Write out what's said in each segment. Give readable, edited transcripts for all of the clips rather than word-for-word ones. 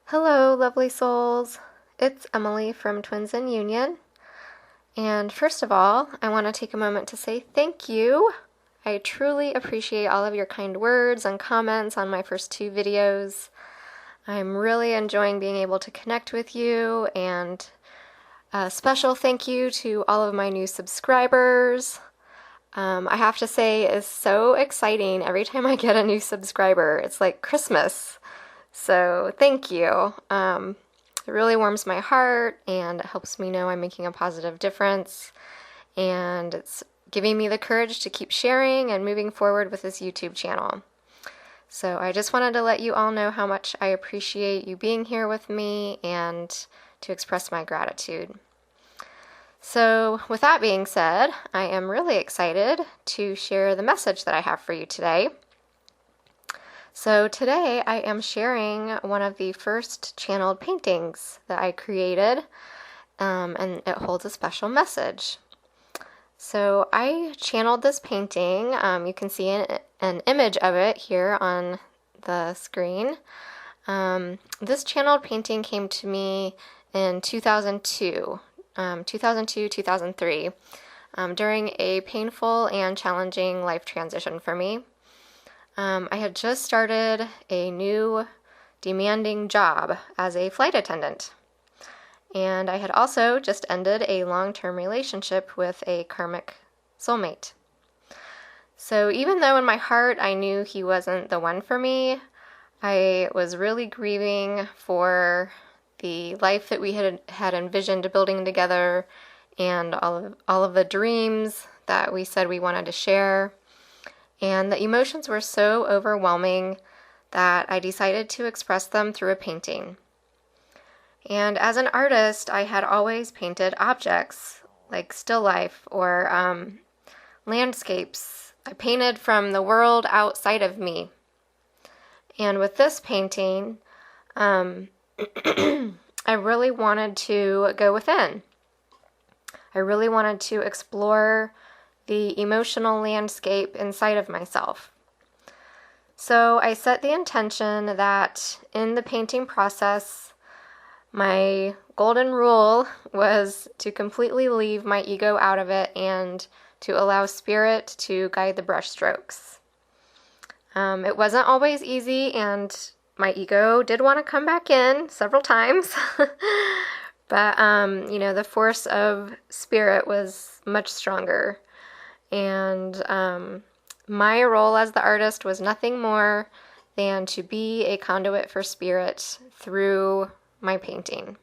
Hello, lovely souls. It's Emily from Twins in Union. And first of all, I want to take a moment to say thank you. I truly appreciate all of your kind words and comments on my first two videos. I'm really enjoying being able to connect with you, and a special thank you to all of my new subscribers. I have to say, it's so exciting every time I get a new subscriber. It's like Christmas. So thank you. It really warms my heart and it helps me know I'm making a positive difference. And it's giving me the courage to keep sharing and moving forward with this YouTube channel. So I just wanted to let you all know how much I appreciate you being here with me and to express my gratitude. So with that being said, I am really excited to share the message that I have for you today. So today I am sharing one of the first channeled paintings that I created, and it holds a special message. So I channeled this painting. You can see an image of it here on the screen. This channeled painting came to me in 2002, 2003, during a painful and challenging life transition for me. I had just started a new demanding job as a flight attendant. And I had also just ended a long-term relationship with a karmic soulmate. So even though in my heart I knew he wasn't the one for me, I was really grieving for the life that we had envisioned building together and all of the dreams that we said we wanted to share. And the emotions were so overwhelming that I decided to express them through a painting. And as an artist, I had always painted objects like still life or landscapes. I painted from the world outside of me. And with this painting, I really wanted to go within. I really wanted to explore the emotional landscape inside of myself. So I set the intention that in the painting process, my golden rule was to completely leave my ego out of it and to allow spirit to guide the brush strokes. It wasn't always easy, and my ego did want to come back in several times. But, the force of spirit was much stronger. And my role as the artist was nothing more than to be a conduit for spirit through my painting.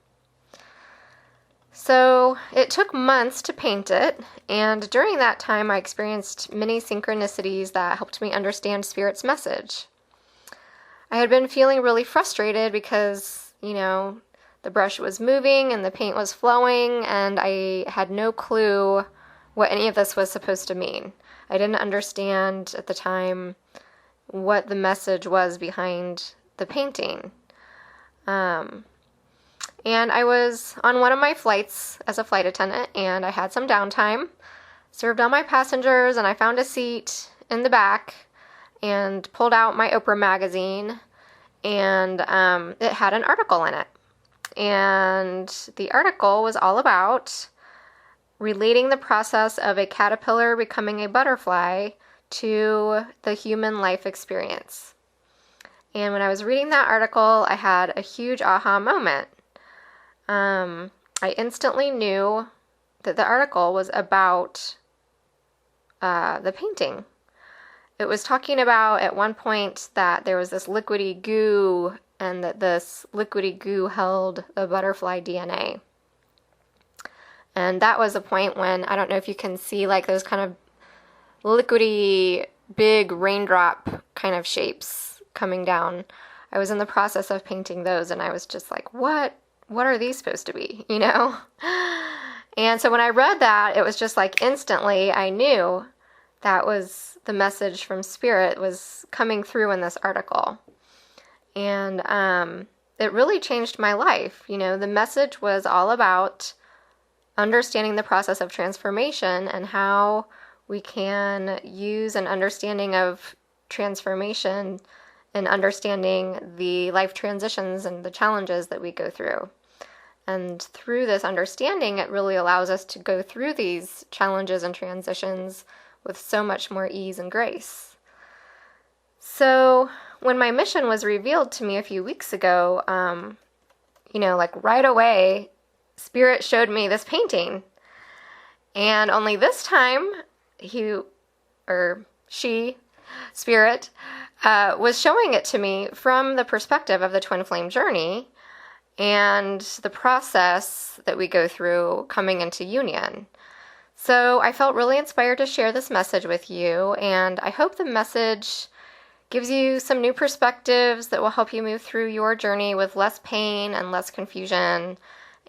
So it took months to paint it, and during that time I experienced many synchronicities that helped me understand spirit's message. I had been feeling really frustrated because, the brush was moving and the paint was flowing, and I had no clue what any of this was supposed to mean. I didn't understand at the time what the message was behind the painting. And I was on one of my flights as a flight attendant, and I had some downtime, served all my passengers, and I found a seat in the back and pulled out my Oprah magazine, and it had an article in it. And the article was all about relating the process of a caterpillar becoming a butterfly to the human life experience. And when I was reading that article, I had a huge aha moment. I instantly knew that the article was about the painting. It was talking about at one point that there was this liquidy goo, and that this liquidy goo held the butterfly DNA. And that was a point when, I don't know if you can see like those kind of liquidy, big raindrop kind of shapes coming down. I was in the process of painting those, and I was just like, what are these supposed to be, And so when I read that, it was just like instantly I knew that was the message from Spirit was coming through in this article. And it really changed my life. The message was all about understanding the process of transformation and how we can use an understanding of transformation in understanding the life transitions and the challenges that we go through. And through this understanding, it really allows us to go through these challenges and transitions with so much more ease and grace. So when my mission was revealed to me a few weeks ago, like right away, Spirit showed me this painting. And only this time, Spirit, was showing it to me from the perspective of the twin flame journey and the process that we go through coming into union. So I felt really inspired to share this message with you, and I hope the message gives you some new perspectives that will help you move through your journey with less pain and less confusion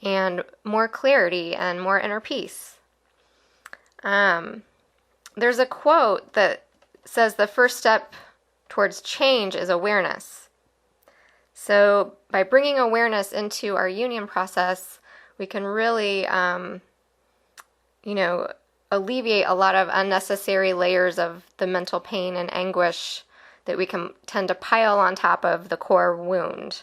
and more clarity and more inner peace. There's a quote that says the first step towards change is awareness. So by bringing awareness into our union process, we can really, alleviate a lot of unnecessary layers of the mental pain and anguish that we can tend to pile on top of the core wound.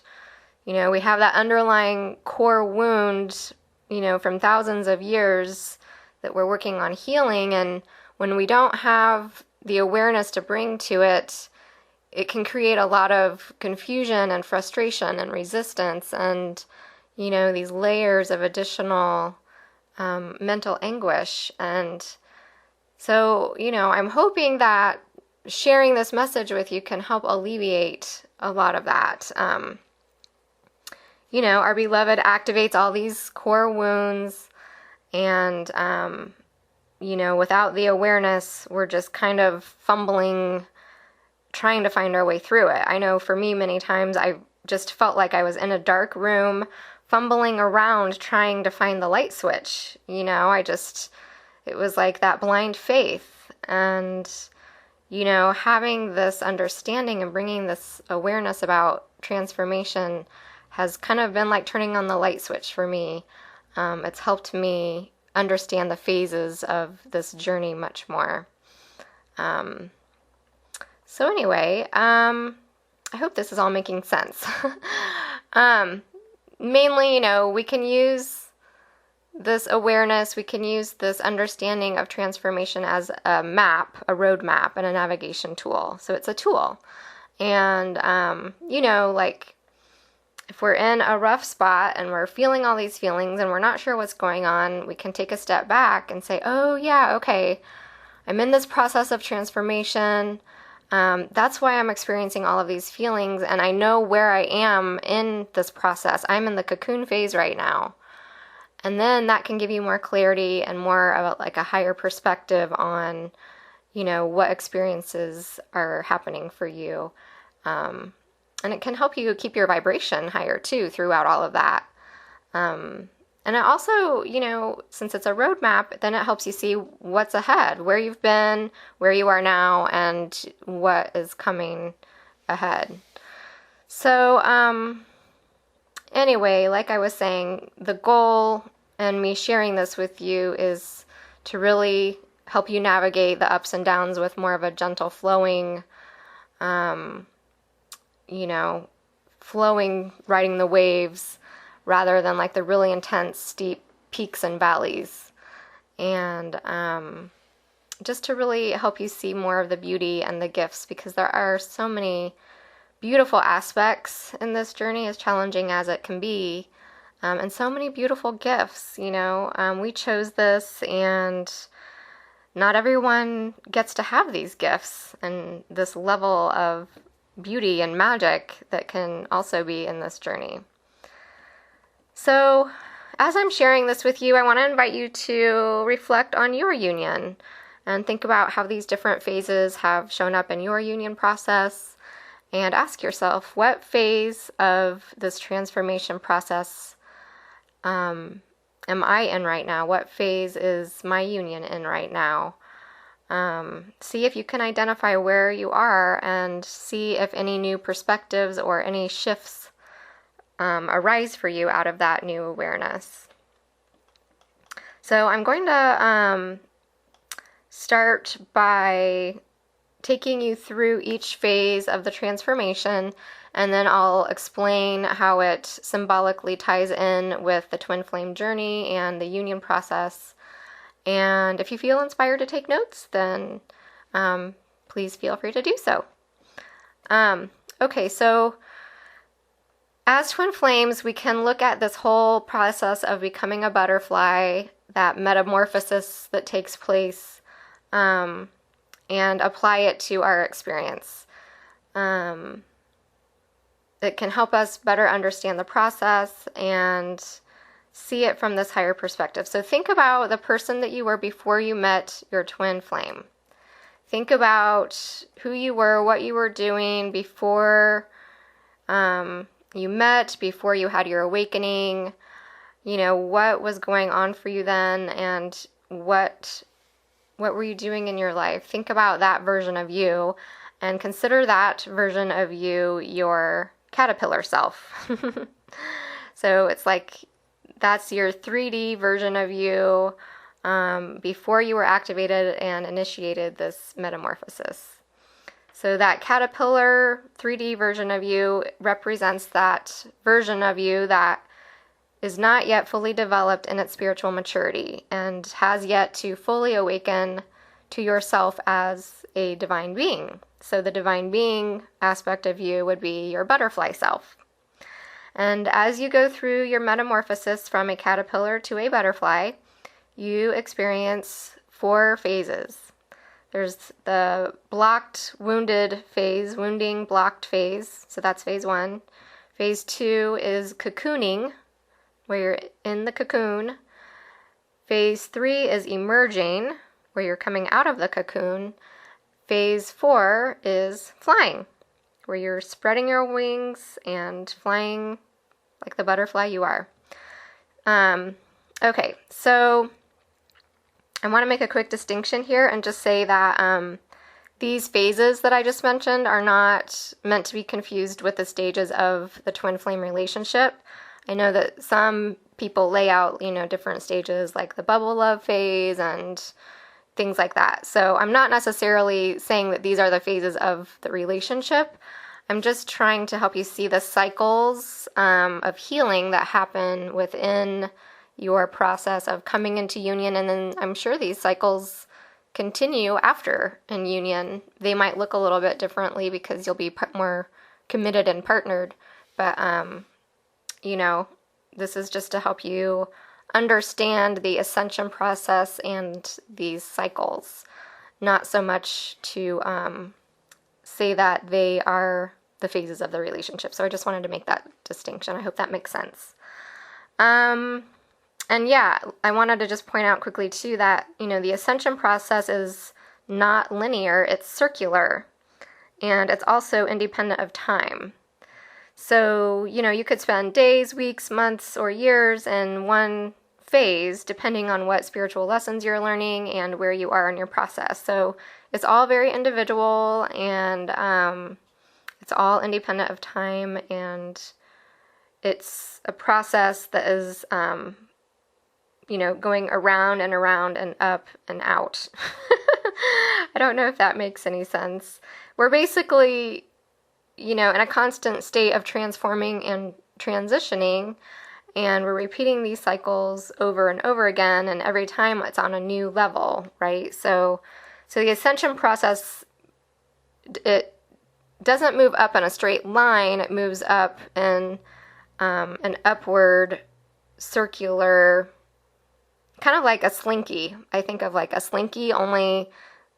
We have that underlying core wound, from thousands of years that we're working on healing, and when we don't have the awareness to bring to it, it can create a lot of confusion and frustration and resistance and, these layers of additional mental anguish. And so, I'm hoping that sharing this message with you can help alleviate a lot of that. Our beloved activates all these core wounds, and, without the awareness, we're just kind of fumbling, trying to find our way through it. I know for me, many times I just felt like I was in a dark room, fumbling around, trying to find the light switch. It was like that blind faith. And, having this understanding and bringing this awareness about transformation has kind of been like turning on the light switch for me. It's helped me understand the phases of this journey much more. So anyway, I hope this is all making sense. Mainly, we can use this awareness, we can use this understanding of transformation as a map, a roadmap, and a navigation tool. So it's a tool. And, if we're in a rough spot and we're feeling all these feelings and we're not sure what's going on, we can take a step back and say, oh yeah, okay, I'm in this process of transformation. That's why I'm experiencing all of these feelings, and I know where I am in this process. I'm in the cocoon phase right now. And then that can give you more clarity and more of a higher perspective on, what experiences are happening for you. And it can help you keep your vibration higher too throughout all of that. And it also, since it's a roadmap, then it helps you see what's ahead, where you've been, where you are now, and what is coming ahead. So, anyway, like I was saying, the goal and me sharing this with you is to really help you navigate the ups and downs with more of a gentle flowing, riding the waves, rather than like the really intense, steep peaks and valleys. And just to really help you see more of the beauty and the gifts, because there are so many beautiful aspects in this journey, as challenging as it can be, and so many beautiful gifts. We chose this, and not everyone gets to have these gifts and this level of beauty and magic that can also be in this journey. So, as I'm sharing this with you, I want to invite you to reflect on your union and think about how these different phases have shown up in your union process, and ask yourself, what phase of this transformation process am I in right now? What phase is my union in right now? See if you can identify where you are, and see if any new perspectives or any shifts arise for you out of that new awareness. So I'm going to start by taking you through each phase of the transformation, and then I'll explain how it symbolically ties in with the twin flame journey and the union process. And if you feel inspired to take notes, then please feel free to do so. Okay, so as twin flames, we can look at this whole process of becoming a butterfly, that metamorphosis that takes place, and apply it to our experience. It can help us better understand the process and see it from this higher perspective. So think about the person that you were before you met your twin flame. Think about who you were, what you were doing before you met, before you had your awakening, what was going on for you then, and what were you doing in your life. Think about that version of you, and consider that version of you your caterpillar self. So it's like that's your 3D version of you before you were activated and initiated this metamorphosis. So that caterpillar 3D version of you represents that version of you that is not yet fully developed in its spiritual maturity and has yet to fully awaken to yourself as a divine being. So the divine being aspect of you would be your butterfly self. And as you go through your metamorphosis from a caterpillar to a butterfly, you experience 4 phases. There's the blocked, wounded phase, wounding, blocked phase. So that's phase 1. Phase 2 is cocooning, where you're in the cocoon. Phase 3 is emerging, where you're coming out of the cocoon. Phase 4 is flying, where you're spreading your wings and flying like the butterfly you are. Okay, so I want to make a quick distinction here and just say that these phases that I just mentioned are not meant to be confused with the stages of the twin flame relationship. I know that some people lay out, different stages like the bubble love phase and things like that. So I'm not necessarily saying that these are the phases of the relationship. I'm just trying to help you see the cycles of healing that happen within your process of coming into union, and then I'm sure these cycles continue after in union. They might look a little bit differently because you'll be more committed and partnered, but this is just to help you understand the ascension process and these cycles, not so much to say that they are the phases of the relationship. So I just wanted to make that distinction. I hope that makes sense. And yeah, I wanted to just point out quickly too that, the ascension process is not linear, it's circular, and it's also independent of time. So, you could spend days, weeks, months, or years in one phase, depending on what spiritual lessons you're learning and where you are in your process. So it's all very individual, and it's all independent of time, and it's a process that is going around and around and up and out. I don't know if that makes any sense. We're basically, in a constant state of transforming and transitioning, and we're repeating these cycles over and over again, and every time it's on a new level, right? So the ascension process, it doesn't move up in a straight line. It moves up in an upward circular, kind of like a slinky. I think of like a slinky, only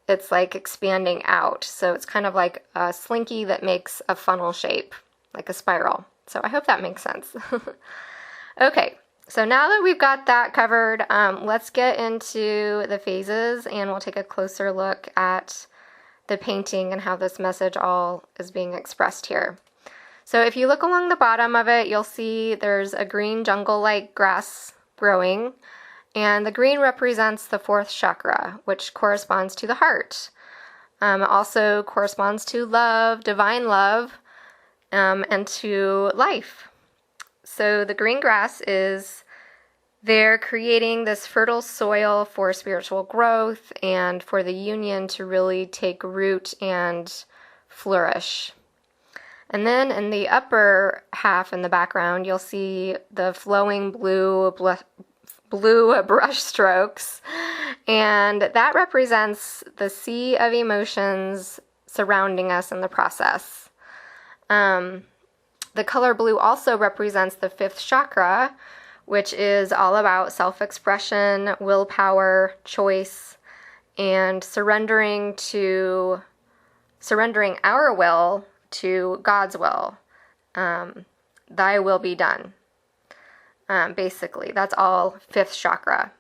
it's like expanding out. So it's kind of like a slinky that makes a funnel shape, like a spiral. So I hope that makes sense. Okay, so now that we've got that covered, let's get into the phases, and we'll take a closer look at the painting and how this message all is being expressed here. So if you look along the bottom of it, you'll see there's a green jungle-like grass growing, and the green represents the 4th chakra, which corresponds to the heart. It also corresponds to love, divine love, and to life. So the green grass is They're creating this fertile soil for spiritual growth and for the union to really take root and flourish. And then in the upper half in the background, you'll see the flowing blue brush strokes, and that represents the sea of emotions surrounding us in the process. The color blue also represents the fifth chakra, which is all about self-expression, willpower, choice, and surrendering our will to God's will. Thy will be done. Basically, that's all fifth chakra.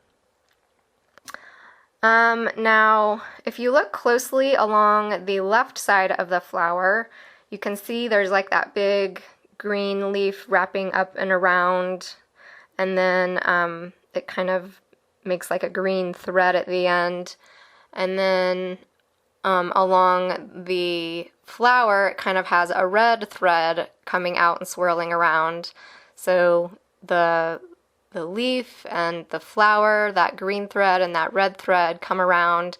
Now, if you look closely along the left side of the flower, you can see there's like that big green leaf wrapping up and around, and then it kind of makes like a green thread at the end. And then along the flower, it kind of has a red thread coming out and swirling around. So the leaf and the flower, that green thread and that red thread come around,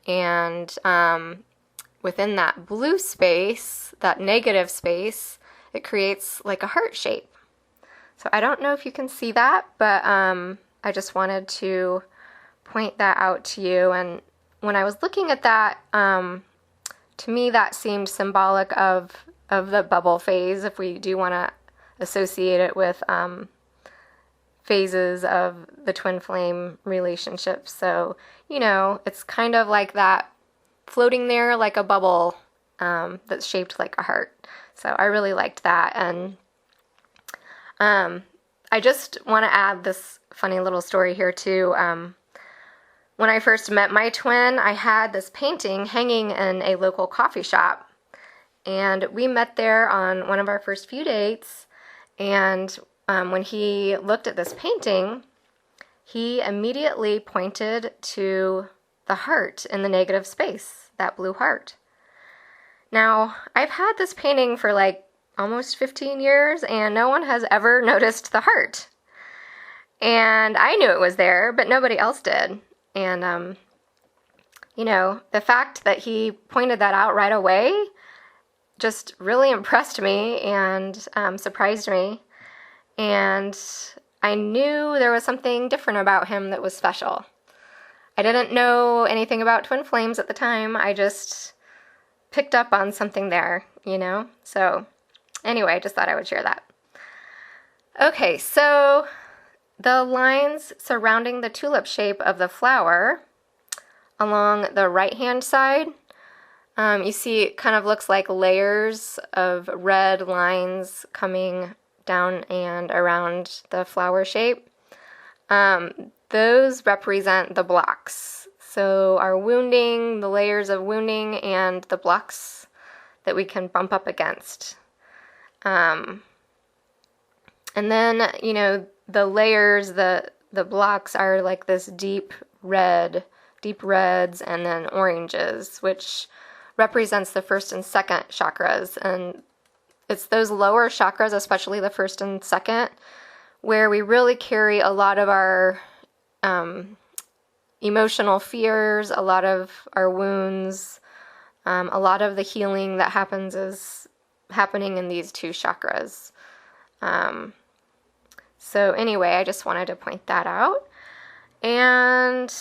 and within that blue space, that negative space, it creates like a heart shape. So I don't know if you can see that, but I just wanted to point that out to you. And when I was looking at that, to me that seemed symbolic of the bubble phase, if we do want to associate it with phases of the twin flame relationship. So, it's kind of like that floating there like a bubble that's shaped like a heart. So I really liked that. And I just want to add this funny little story here too. When I first met my twin, I had this painting hanging in a local coffee shop. And we met there on one of our first few dates. And when he looked at this painting, he immediately pointed to the heart in the negative space, that blue heart. Now, I've had this painting for like almost 15 years, and no one has ever noticed the heart. And I knew it was there, but nobody else did. And, the fact that he pointed that out right away just really impressed me and surprised me. And I knew there was something different about him that was special. I didn't know anything about twin flames at the time. I just picked up on something there, So anyway, I just thought I would share that. Okay, so the lines surrounding the tulip shape of the flower along the right-hand side, you see it kind of looks like layers of red lines coming down and around the flower shape. Those represent the blocks. So our wounding, the layers of wounding, and the blocks that we can bump up against. And then, the layers, the blocks are like this deep reds and then oranges, which represents the first and second chakras. And it's those lower chakras, especially the first and second, where we really carry a lot of our emotional fears, a lot of our wounds, a lot of the healing that happens is happening in these two chakras. So anyway, I just wanted to point that out. And,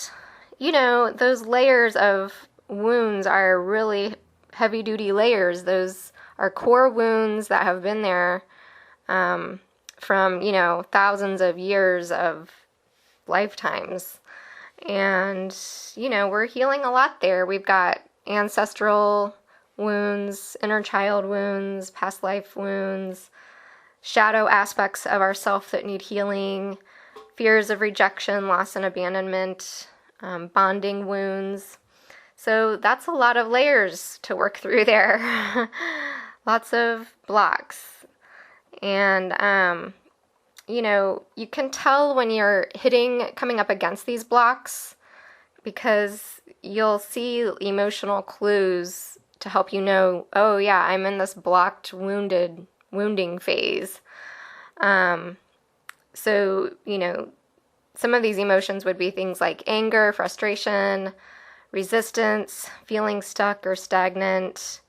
those layers of wounds are really heavy-duty layers. Those are core wounds that have been there from, thousands of years of lifetimes. And, we're healing a lot there. We've got ancestral wounds, inner child wounds, past life wounds, shadow aspects of ourself that need healing, fears of rejection, loss, and abandonment, bonding wounds. So that's a lot of layers to work through there. Lots of blocks. And, you can tell when you're coming up against these blocks, because you'll see emotional clues to help you know, oh yeah, I'm in this blocked, wounding phase. So, some of these emotions would be things like anger, frustration, resistance, feeling stuck or stagnant,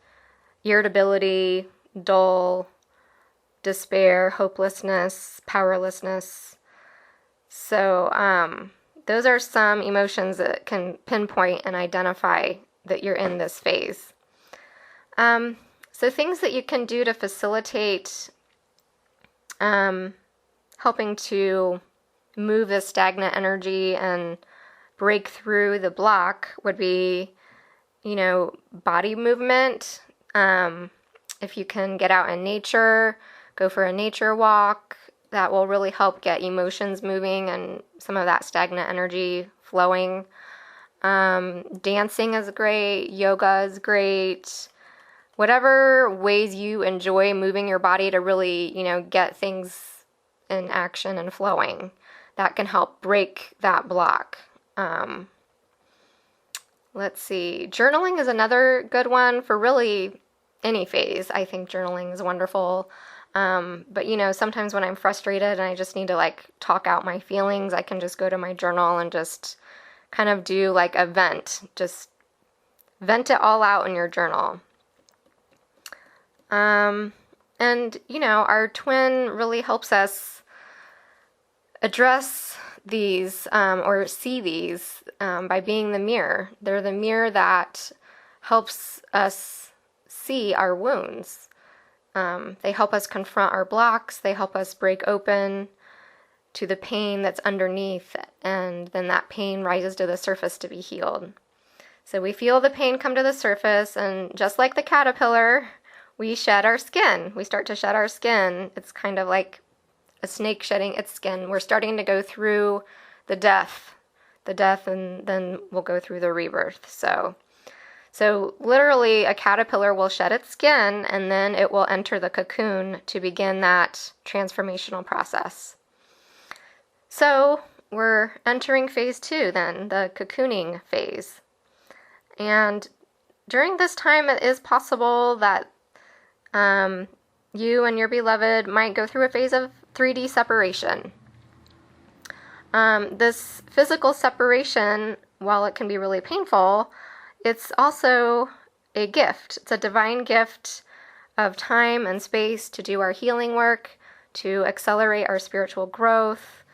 irritability, dull, despair, hopelessness, powerlessness. So those are some emotions that can pinpoint and identify that you're in this phase. So things that you can do to facilitate helping to move the stagnant energy and break through the block would be, body movement. If you can get out in nature, go for a nature walk, that will really help get emotions moving and some of that stagnant energy flowing. Dancing is great, yoga is great. Whatever ways you enjoy moving your body to really, get things in action and flowing, that can help break that block. Let's see. Journaling is another good one for really any phase. I think journaling is wonderful. But sometimes when I'm frustrated and I just need to talk out my feelings, I can just go to my journal and just kind of do a vent. Just vent it all out in your journal. And our twin really helps us address these or see these by being the mirror. They're the mirror that helps us see our wounds. They help us confront our blocks. They help us break open to the pain that's underneath, and then that pain rises to the surface to be healed. So we feel the pain come to the surface, and just like the caterpillar, we shed our skin. We start to shed our skin. It's kind of like a snake shedding its skin. We're starting to go through the death, and then we'll go through the rebirth. So literally a caterpillar will shed its skin, and then it will enter the cocoon to begin that transformational process. So we're entering phase 2 then, the cocooning phase. And during this time, it is possible that you and your beloved might go through a phase of 3D separation. This physical separation, while it can be really painful, it's also a gift. It's a divine gift of time and space to do our healing work, to accelerate our spiritual growth,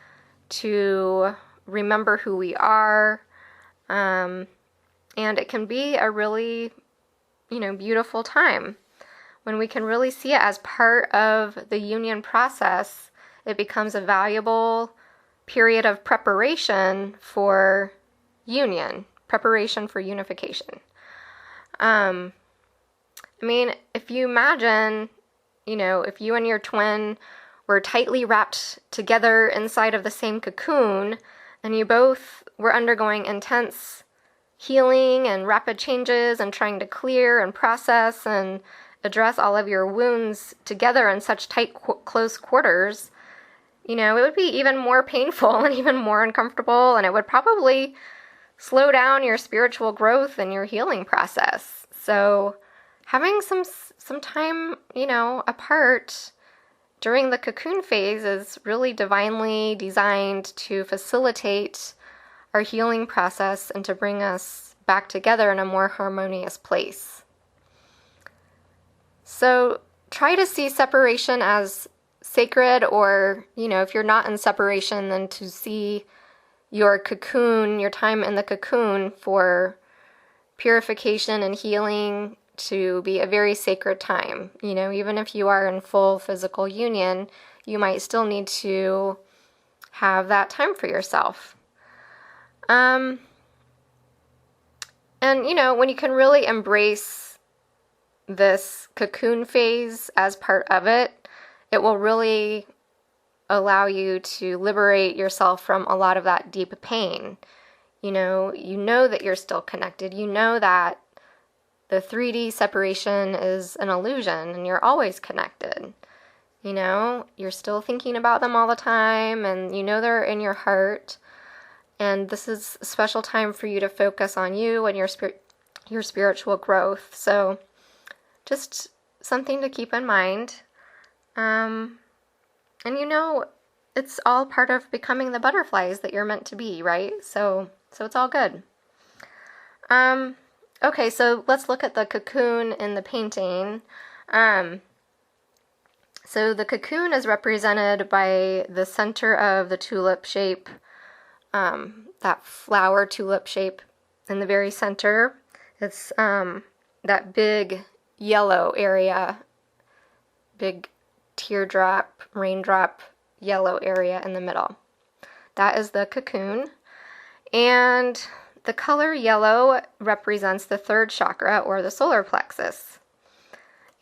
to remember who we are. And it can be a really, beautiful time. When we can really see it as part of the union process, it becomes a valuable period of preparation for union, preparation for unification. If you imagine, if you and your twin were tightly wrapped together inside of the same cocoon, and you both were undergoing intense healing and rapid changes and trying to clear and process and address all of your wounds together in such tight, close quarters, it would be even more painful and even more uncomfortable, and it would probably slow down your spiritual growth and your healing process. So having some time, apart during the cocoon phase is really divinely designed to facilitate our healing process and to bring us back together in a more harmonious place. So try to see separation as sacred, or, if you're not in separation, then to see your cocoon, your time in the cocoon for purification and healing to be a very sacred time. Even if you are in full physical union, you might still need to have that time for yourself. And, when you can really embrace this cocoon phase as part of it, it will really allow you to liberate yourself from a lot of that deep pain. You know that you're still connected. You know that the 3D separation is an illusion and you're always connected. You're still thinking about them all the time, and they're in your heart. And this is a special time for you to focus on you and your spiritual growth. So just something to keep in mind. And it's all part of becoming the butterflies that you're meant to be, right? So it's all good. Okay, so let's look at the cocoon in the painting. So the cocoon is represented by the center of the tulip shape, that flower tulip shape in the very center. It's that big yellow area, big teardrop, raindrop yellow area in the middle. That is the cocoon. And the color yellow represents the third chakra, or the solar plexus.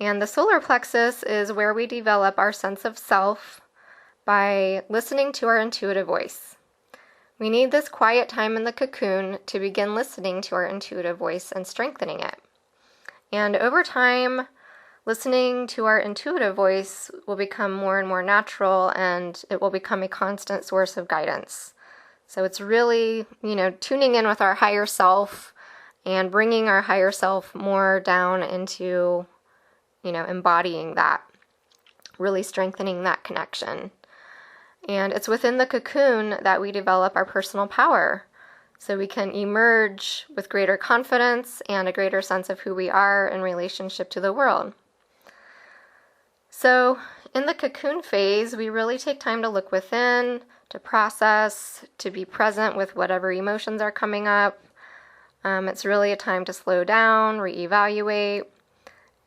And the solar plexus is where we develop our sense of self by listening to our intuitive voice. We need this quiet time in the cocoon to begin listening to our intuitive voice and strengthening it. And over time, listening to our intuitive voice will become more and more natural, and it will become a constant source of guidance. So it's really, tuning in with our higher self and bringing our higher self more down into, embodying that, really strengthening that connection. And it's within the cocoon that we develop our personal power, so we can emerge with greater confidence and a greater sense of who we are in relationship to the world. So in the cocoon phase, we really take time to look within, to process, to be present with whatever emotions are coming up. It's really a time to slow down, reevaluate,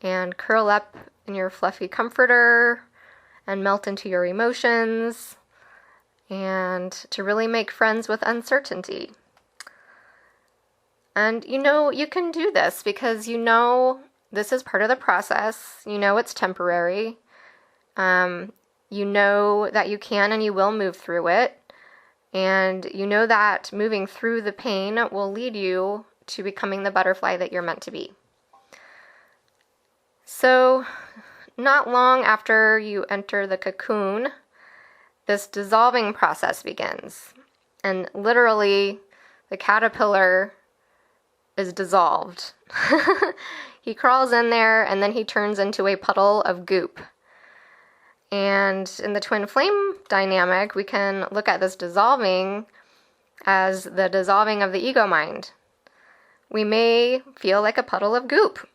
and curl up in your fluffy comforter and melt into your emotions, and to really make friends with uncertainty. And you can do this because this is part of the process. It's temporary. You know that you can and you will move through it. And you know that moving through the pain will lead you to becoming the butterfly that you're meant to be. So, not long after you enter the cocoon, this dissolving process begins. And literally, the caterpillar is dissolved. He crawls in there and then he turns into a puddle of goop. And in the twin flame dynamic, we can look at this dissolving as the dissolving of the ego mind. We may feel like a puddle of goop.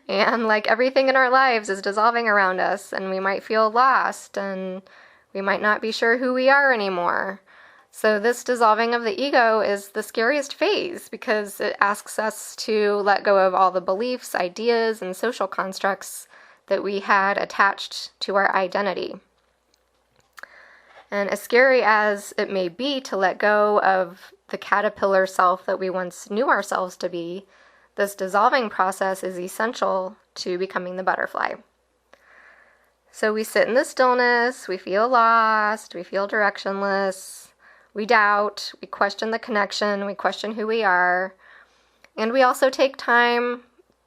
And like everything in our lives is dissolving around us, and we might feel lost, and we might not be sure who we are anymore. So this dissolving of the ego is the scariest phase because it asks us to let go of all the beliefs, ideas, and social constructs that we had attached to our identity. And as scary as it may be to let go of the caterpillar self that we once knew ourselves to be, this dissolving process is essential to becoming the butterfly. So we sit in the stillness, we feel lost, we feel directionless, we doubt, we question the connection, we question who we are, and we also take time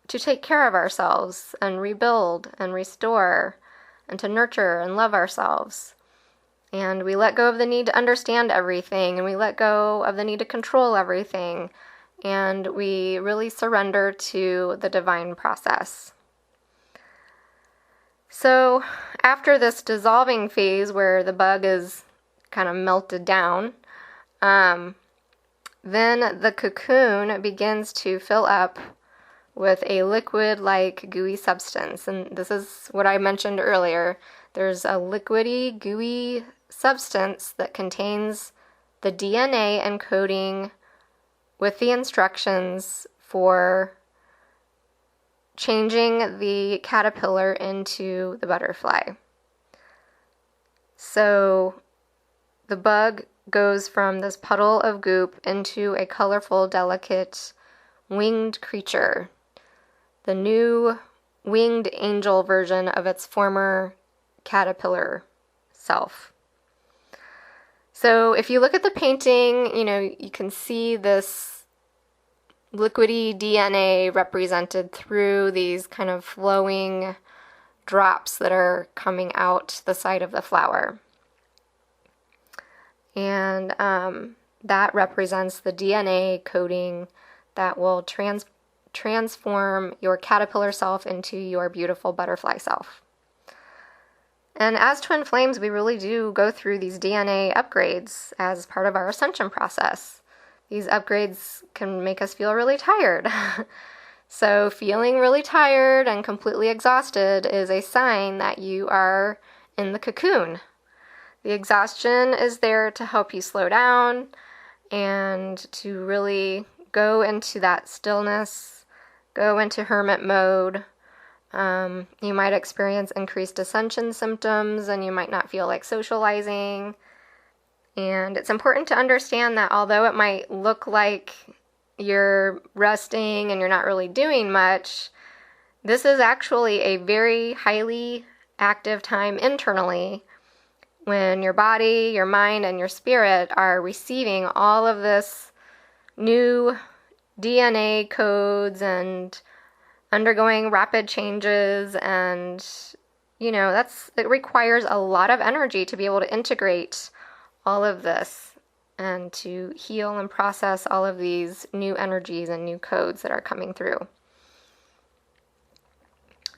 to take care of ourselves and rebuild and restore and to nurture and love ourselves. And we let go of the need to understand everything, and we let go of the need to control everything, and we really surrender to the divine process. So after this dissolving phase where the bug is kind of melted down, then the cocoon begins to fill up with a liquid-like gooey substance. And this is what I mentioned earlier. There's a liquidy, gooey substance that contains the DNA encoding with the instructions for changing the caterpillar into the butterfly. So the bug goes from this puddle of goop into a colorful, delicate, winged creature, the new winged angel version of its former caterpillar self. So if you look at the painting, you can see this liquidy DNA represented through these kind of flowing drops that are coming out the side of the flower. And that represents the DNA coding that will transform your caterpillar self into your beautiful butterfly self. And as twin flames, we really do go through these DNA upgrades as part of our ascension process. These upgrades can make us feel really tired. So feeling really tired and completely exhausted is a sign that you are in the cocoon. The exhaustion is there to help you slow down and to really go into that stillness, go into hermit mode. You might experience increased ascension symptoms and you might not feel like socializing. And it's important to understand that although it might look like you're resting and you're not really doing much, this is actually a very highly active time internally when your body, your mind, and your spirit are receiving all of this new DNA codes and undergoing rapid changes, and it requires a lot of energy to be able to integrate all of this and to heal and process all of these new energies and new codes that are coming through.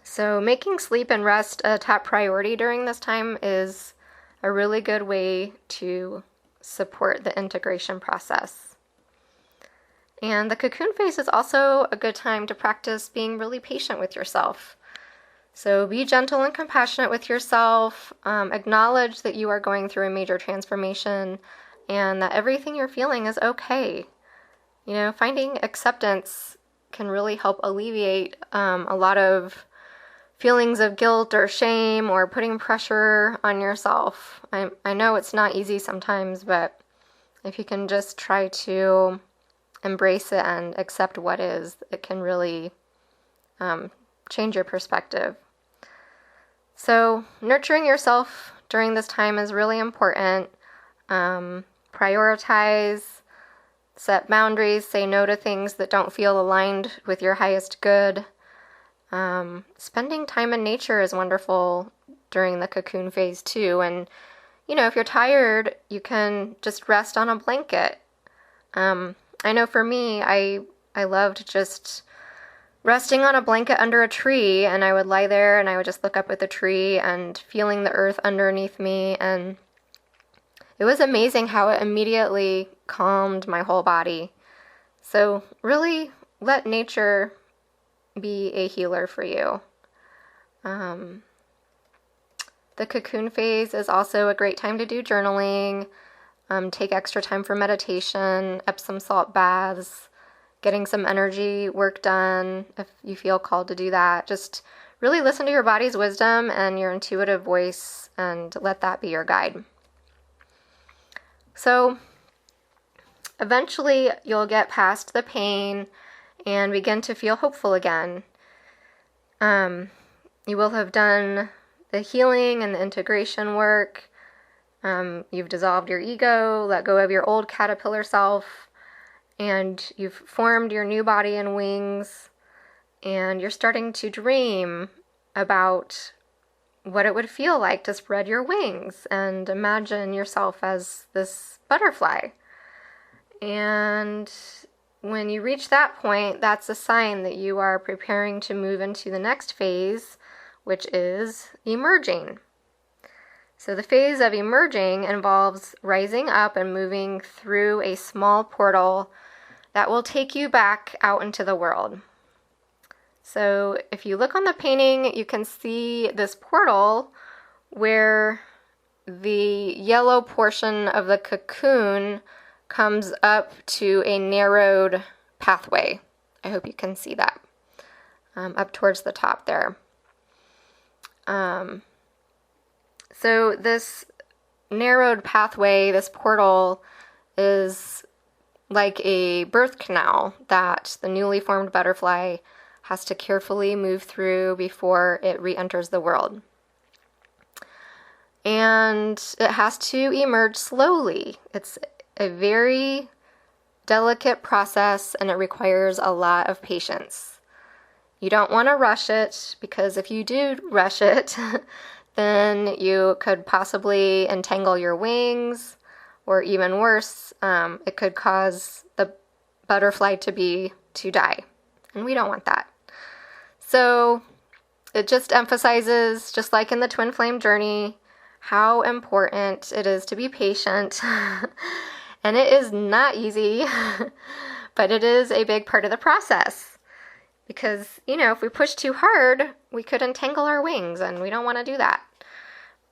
So making sleep and rest a top priority during this time is a really good way to support the integration process. And the cocoon phase is also a good time to practice being really patient with yourself. So be gentle and compassionate with yourself. Acknowledge that you are going through a major transformation and that everything you're feeling is okay. Finding acceptance can really help alleviate a lot of feelings of guilt or shame or putting pressure on yourself. I know it's not easy sometimes, but if you can just try to embrace it and accept what is, it can really change your perspective. So nurturing yourself during this time is really important. Prioritize, set boundaries, say no to things that don't feel aligned with your highest good. Spending time in nature is wonderful during the cocoon phase too. And, if you're tired, you can just rest on a blanket. I know for me, I loved just resting on a blanket under a tree, and I would lie there and I would just look up at the tree and feeling the earth underneath me. And it was amazing how it immediately calmed my whole body. So really let nature be a healer for you. The cocoon phase is also a great time to do journaling, take extra time for meditation, Epsom salt baths, getting some energy work done if you feel called to do that. Just really listen to your body's wisdom and your intuitive voice and let that be your guide. So eventually you'll get past the pain and begin to feel hopeful again. You will have done the healing and the integration work. You've dissolved your ego, let go of your old caterpillar self, and you've formed your new body and wings, and you're starting to dream about what it would feel like to spread your wings and imagine yourself as this butterfly. And when you reach that point, that's a sign that you are preparing to move into the next phase, which is emerging. So the phase of emerging involves rising up and moving through a small portal that will take you back out into the world. So if you look on the painting, you can see this portal where the yellow portion of the cocoon comes up to a narrowed pathway. I hope you can see that up towards the top there. So this narrowed pathway, this portal, is like a birth canal that the newly formed butterfly has to carefully move through before it re-enters the world. And it has to emerge slowly. It's a very delicate process and it requires a lot of patience. You don't want to rush it, because if you do rush it, then you could possibly entangle your wings, or even worse, it could cause the butterfly to die, and we don't want that. So it just emphasizes, just like in the twin flame journey, how important it is to be patient. And it is not easy, but it is a big part of the process. Because, if we push too hard, we could entangle our wings, and we don't want to do that.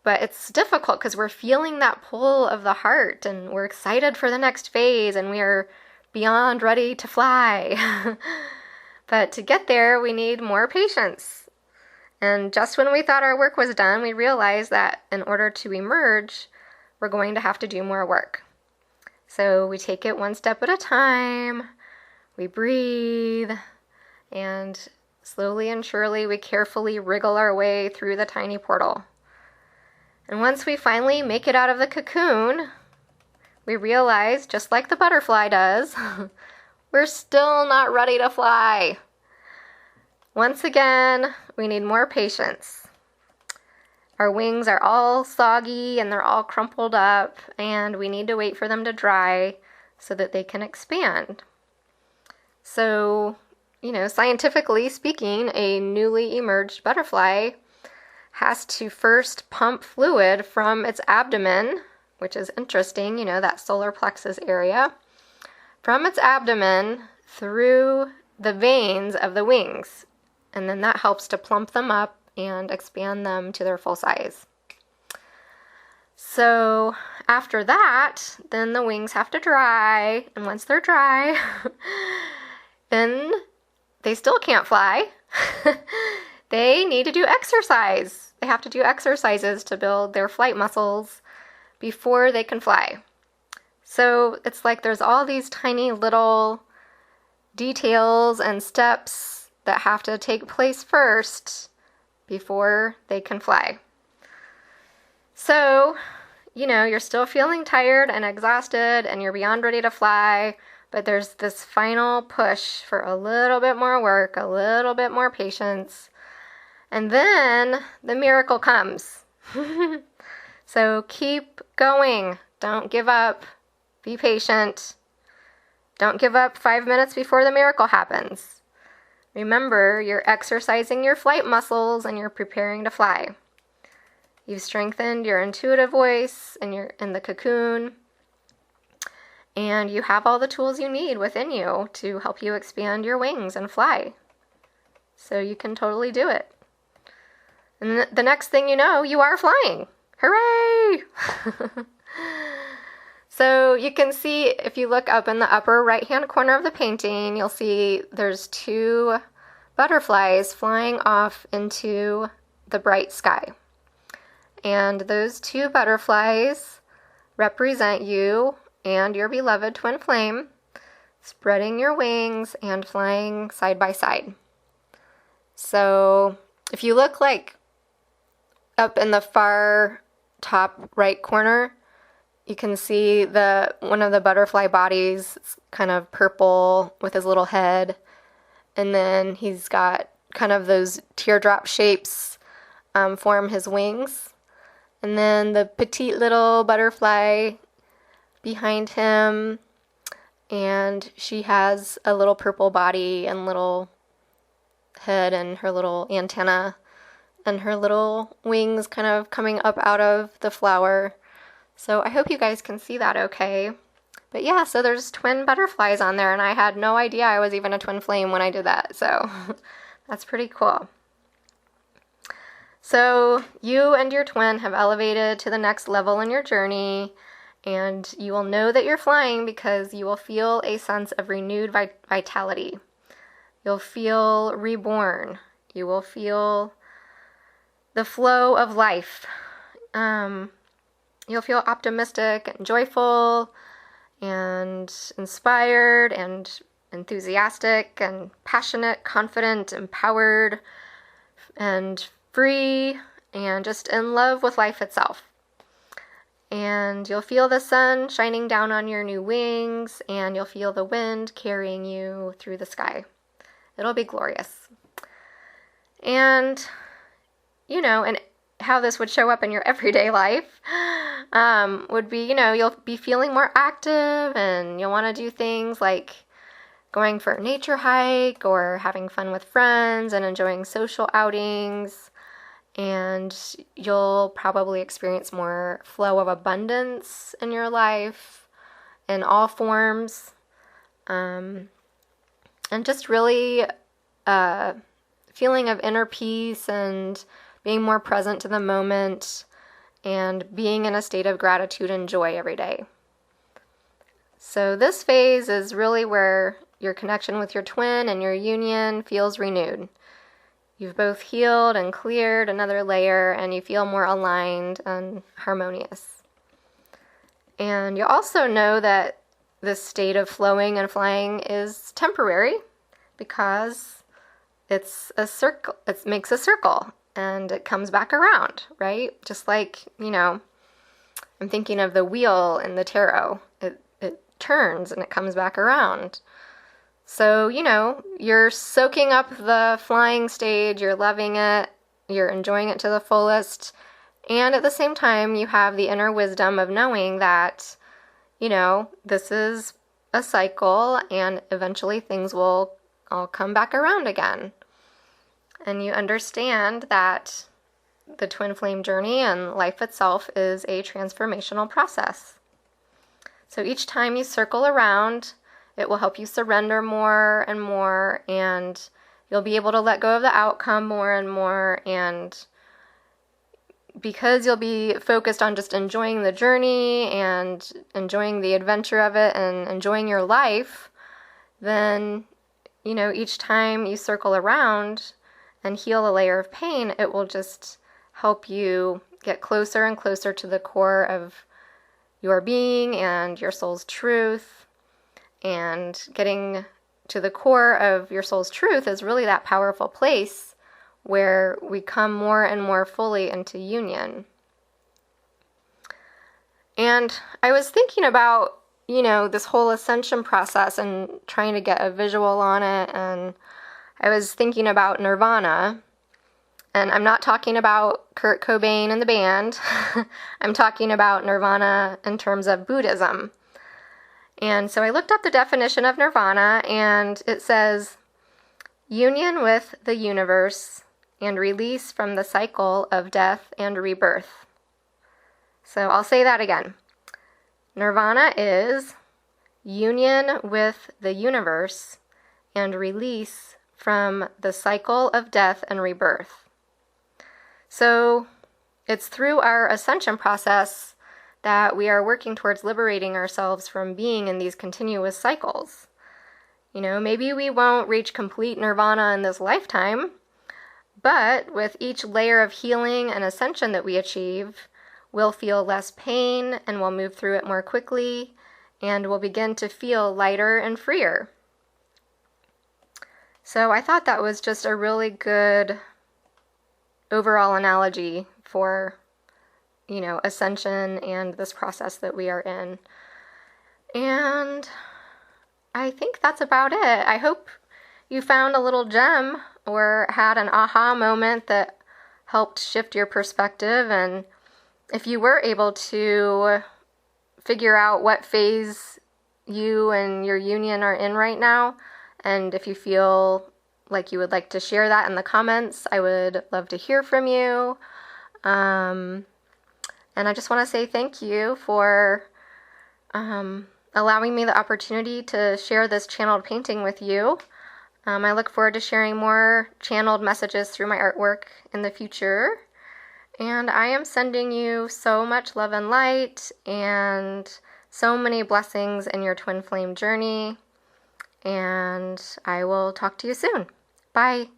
But it's difficult because we're feeling that pull of the heart, and we're excited for the next phase, and we are beyond ready to fly. But to get there, we need more patience. And just when we thought our work was done, we realized that in order to emerge, we're going to have to do more work. So we take it one step at a time, we breathe, and slowly and surely we carefully wriggle our way through the tiny portal. And once we finally make it out of the cocoon, we realize, just like the butterfly does, we're still not ready to fly. Once again, we need more patience. Our wings are all soggy and they're all crumpled up, and we need to wait for them to dry so that they can expand. So, scientifically speaking, a newly emerged butterfly has to first pump fluid from its abdomen, which is interesting, that solar plexus area, from its abdomen through the veins of the wings. And then that helps to plump them up and expand them to their full size. So after that, then the wings have to dry. And once they're dry, then they still can't fly. They need to do exercise. They have to do exercises to build their flight muscles before they can fly. So it's like there's all these tiny little details and steps that have to take place first before they can fly. So, you're still feeling tired and exhausted and you're beyond ready to fly, but there's this final push for a little bit more work, a little bit more patience, and then the miracle comes. So keep going. Don't give up. Be patient. Don't give up 5 minutes before the miracle happens. Remember, you're exercising your flight muscles and you're preparing to fly. You've strengthened your intuitive voice and you're in the cocoon. And you have all the tools you need within you to help you expand your wings and fly. So you can totally do it. And the next thing you know, you are flying. Hooray! So you can see, if you look up in the upper right-hand corner of the painting, you'll see there's 2 butterflies flying off into the bright sky. And those 2 butterflies represent you and your beloved twin flame, spreading your wings and flying side by side. So if you look up in the far top right corner, you can see one of the butterfly bodies, it's kind of purple with his little head. And then he's got kind of those teardrop shapes form his wings. And then the petite little butterfly behind him, and she has a little purple body and little head and her little antenna and her little wings kind of coming up out of the flower. So I hope you guys can see that okay. But yeah, so there's twin butterflies on there, and I had no idea I was even a twin flame when I did that. So that's pretty cool. So you and your twin have elevated to the next level in your journey, and you will know that you're flying because you will feel a sense of renewed vitality. You'll feel reborn. You will feel the flow of life. You'll feel optimistic and joyful and inspired and enthusiastic and passionate, confident, empowered, and free, and just in love with life itself. And you'll feel the sun shining down on your new wings, and you'll feel the wind carrying you through the sky. It'll be glorious. And, and how this would show up in your everyday life would be, you'll be feeling more active, and you'll want to do things like going for a nature hike or having fun with friends and enjoying social outings. And you'll probably experience more flow of abundance in your life in all forms. And just really feeling of inner peace and being more present to the moment and being in a state of gratitude and joy every day. So this phase is really where your connection with your twin and your union feels renewed. You've both healed and cleared another layer, and you feel more aligned and harmonious. And you also know that this state of flowing and flying is temporary because it's a circle. It makes a circle and it comes back around, right? Just like, I'm thinking of the wheel in the tarot. It turns and it comes back around. So, you're soaking up the flying stage, you're loving it, you're enjoying it to the fullest, and at the same time, you have the inner wisdom of knowing that, this is a cycle, and eventually things will all come back around again. And you understand that the twin flame journey and life itself is a transformational process. So each time you circle around, it will help you surrender more and more, and you'll be able to let go of the outcome more and more. And because you'll be focused on just enjoying the journey and enjoying the adventure of it and enjoying your life, then, each time you circle around and heal a layer of pain, it will just help you get closer and closer to the core of your being and your soul's truth. And getting to the core of your soul's truth is really that powerful place where we come more and more fully into union. And I was thinking about, this whole ascension process and trying to get a visual on it. And I was thinking about Nirvana. And I'm not talking about Kurt Cobain and the band. I'm talking about Nirvana in terms of Buddhism. And so I looked up the definition of Nirvana, and it says, union with the universe and release from the cycle of death and rebirth. So I'll say that again. Nirvana is union with the universe and release from the cycle of death and rebirth. So it's through our ascension process that we are working towards liberating ourselves from being in these continuous cycles. Maybe we won't reach complete nirvana in this lifetime, but with each layer of healing and ascension that we achieve, we'll feel less pain and we'll move through it more quickly, and we'll begin to feel lighter and freer. So I thought that was just a really good overall analogy for, ascension and this process that we are in. And I think that's about it. I hope you found a little gem or had an aha moment that helped shift your perspective. And if you were able to figure out what phase you and your union are in right now, and if you feel like you would like to share that in the comments, I would love to hear from you. And I just want to say thank you for allowing me the opportunity to share this channeled painting with you. I look forward to sharing more channeled messages through my artwork in the future. And I am sending you so much love and light and so many blessings in your twin flame journey. And I will talk to you soon. Bye.